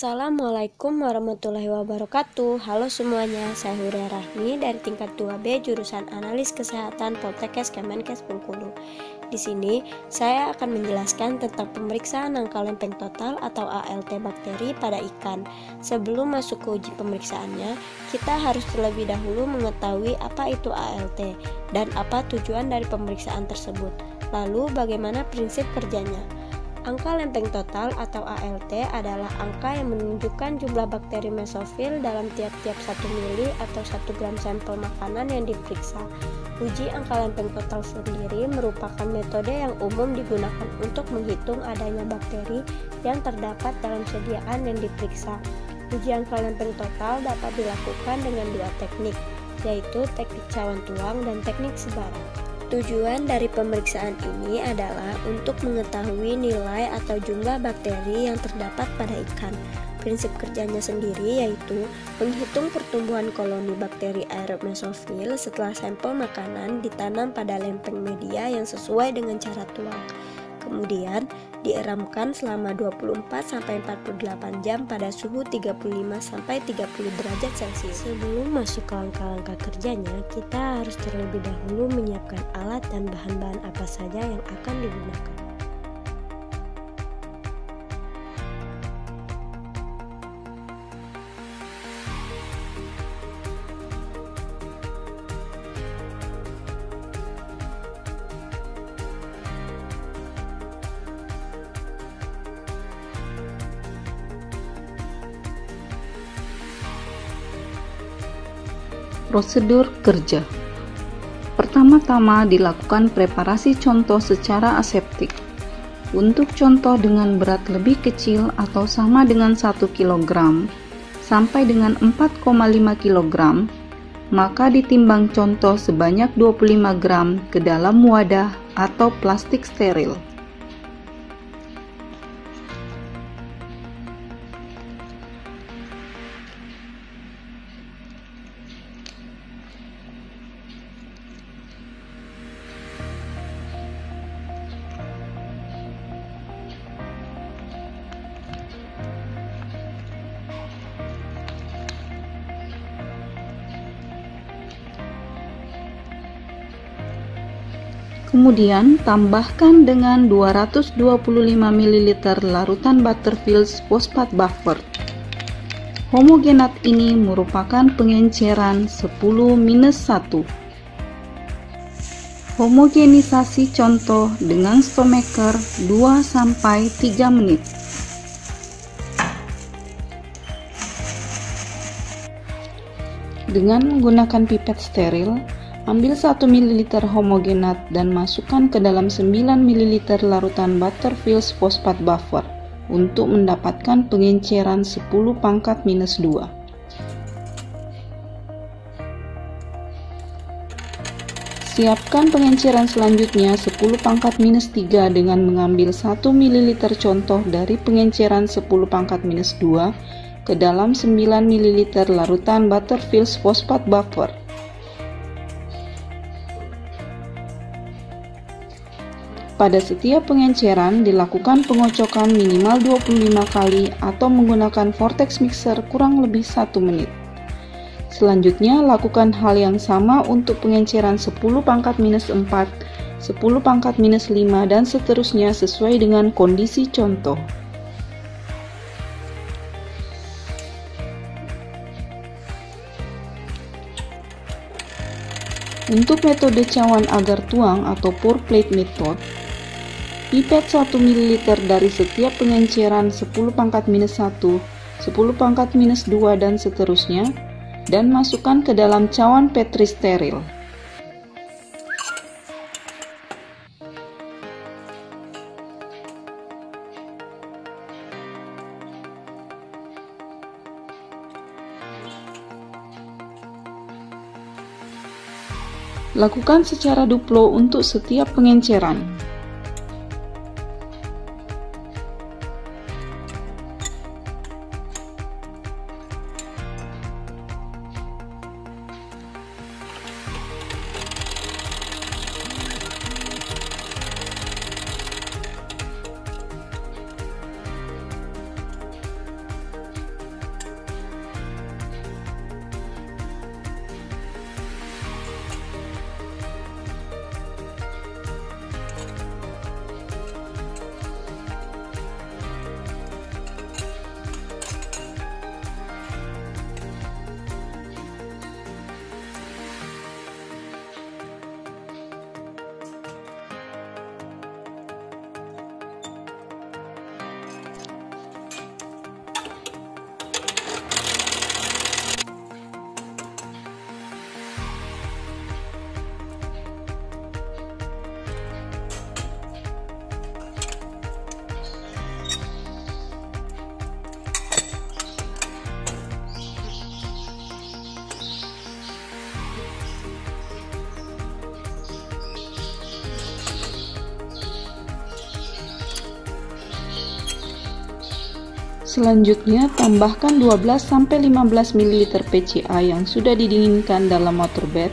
Assalamualaikum warahmatullahi wabarakatuh. Halo semuanya, saya Huria Rahmi dari tingkat 2B jurusan Analis Kesehatan Poltekkes Kemenkes Bengkulu. Di sini saya akan menjelaskan tentang pemeriksaan angka lempeng total atau ALT bakteri pada ikan. Sebelum masuk ke uji pemeriksaannya, kita harus terlebih dahulu mengetahui apa itu ALT dan apa tujuan dari pemeriksaan tersebut. Lalu bagaimana prinsip kerjanya? Angka lempeng total atau ALT adalah angka yang menunjukkan jumlah bakteri mesofil dalam tiap-tiap 1 mili atau 1 gram sampel makanan yang diperiksa. Uji angka lempeng total sendiri merupakan metode yang umum digunakan untuk menghitung adanya bakteri yang terdapat dalam sediaan yang diperiksa. Uji angka lempeng total dapat dilakukan dengan dua teknik, yaitu teknik cawan tuang dan teknik sebaran. Tujuan dari pemeriksaan ini adalah untuk mengetahui nilai atau jumlah bakteri yang terdapat pada ikan. Prinsip kerjanya sendiri yaitu menghitung pertumbuhan koloni bakteri aerob mesofil setelah sampel makanan ditanam pada lempeng media yang sesuai dengan cara tuang. Kemudian dieramkan selama 24-48 jam pada suhu 35-30 derajat Celcius. Sebelum masuk ke langkah-langkah kerjanya, kita harus terlebih dahulu menyiapkan alat dan bahan-bahan apa saja yang akan digunakan. Prosedur kerja. Pertama-tama dilakukan preparasi contoh secara aseptik. Untuk contoh dengan berat lebih kecil atau sama dengan 1 kg sampai dengan 4,5 kg, maka ditimbang contoh sebanyak 25 gram ke dalam wadah atau plastik steril. Kemudian tambahkan dengan 225 ml larutan Butterfields fosfat buffer. Homogenat ini merupakan pengenceran 10-1. Homogenisasi contoh dengan stomaker 2-3 menit. Dengan menggunakan pipet steril, ambil 1 ml homogenat dan masukkan ke dalam 9 ml larutan Butterfields fosfat buffer untuk mendapatkan pengenceran 10⁻². Siapkan pengenceran selanjutnya 10⁻³ dengan mengambil 1 ml contoh dari pengenceran 10⁻² ke dalam 9 ml larutan Butterfields fosfat buffer. Pada setiap pengenceran dilakukan pengocokan minimal 25 kali atau menggunakan vortex mixer kurang lebih 1 menit. Selanjutnya lakukan hal yang sama untuk pengenceran 10⁻⁴, 10⁻⁵ dan seterusnya sesuai dengan kondisi contoh. Untuk metode cawan agar tuang atau pour plate method, pipet 1 ml dari setiap pengenceran 10⁻⁻⁻, 10⁻⁻² dan seterusnya, dan masukkan ke dalam cawan Petri steril. Lakukan secara duplo untuk setiap pengenceran. Selanjutnya, tambahkan 12-15 ml PCA yang sudah didinginkan dalam water bath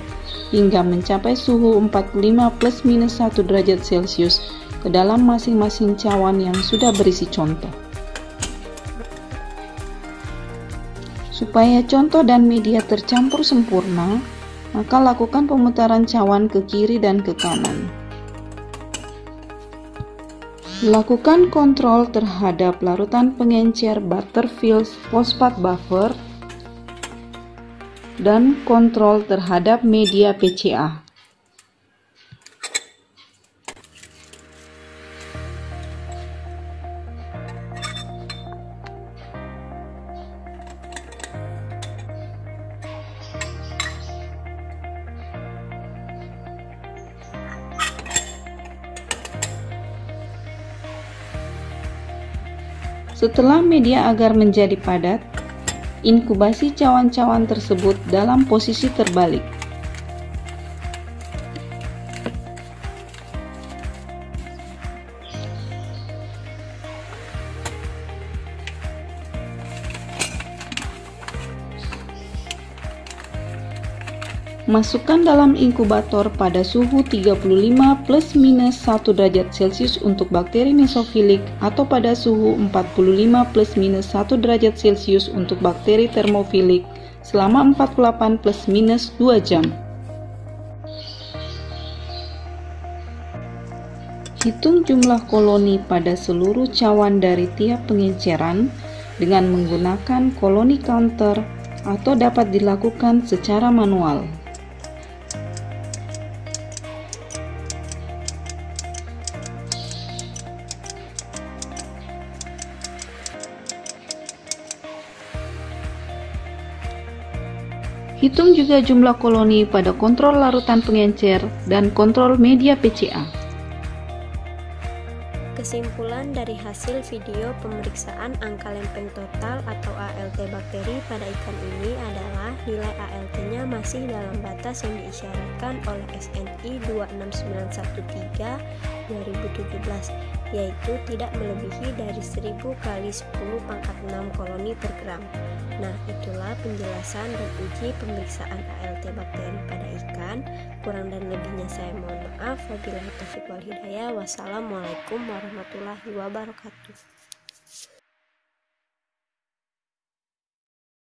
hingga mencapai suhu 45 ± 1 derajat Celcius ke dalam masing-masing cawan yang sudah berisi contoh. Supaya contoh dan media tercampur sempurna, maka lakukan pemutaran cawan ke kiri dan ke kanan. Lakukan kontrol terhadap larutan pengencer Butterfield Fosfat Buffer dan kontrol terhadap media PCA. Setelah media agar menjadi padat, inkubasi cawan-cawan tersebut dalam posisi terbalik. Masukkan dalam inkubator pada suhu 35 ± 1 derajat Celcius untuk bakteri mesofilik atau pada suhu 45 ± 1 derajat Celcius untuk bakteri termofilik selama 48 ± 2 jam. Hitung jumlah koloni pada seluruh cawan dari tiap pengenceran dengan menggunakan koloni counter atau dapat dilakukan secara manual. Hitung juga jumlah koloni pada kontrol larutan pengencer dan kontrol media PCA. Kesimpulan dari hasil video pemeriksaan angka lempeng total atau ALT bakteri pada ikan ini adalah nilai ALT-nya masih dalam batas yang diisyaratkan oleh SNI 26913/2017, yaitu tidak melebihi dari 1000 kali 10⁻⁶ koloni per gram. Nah, itulah penjelasan dan uji pemeriksaan ALT bakteri pada ikan. Kurang dan lebihnya saya mohon maaf. Wabillahi taufiq wal hidayah. Wassalamualaikum warahmatullahi wabarakatuh.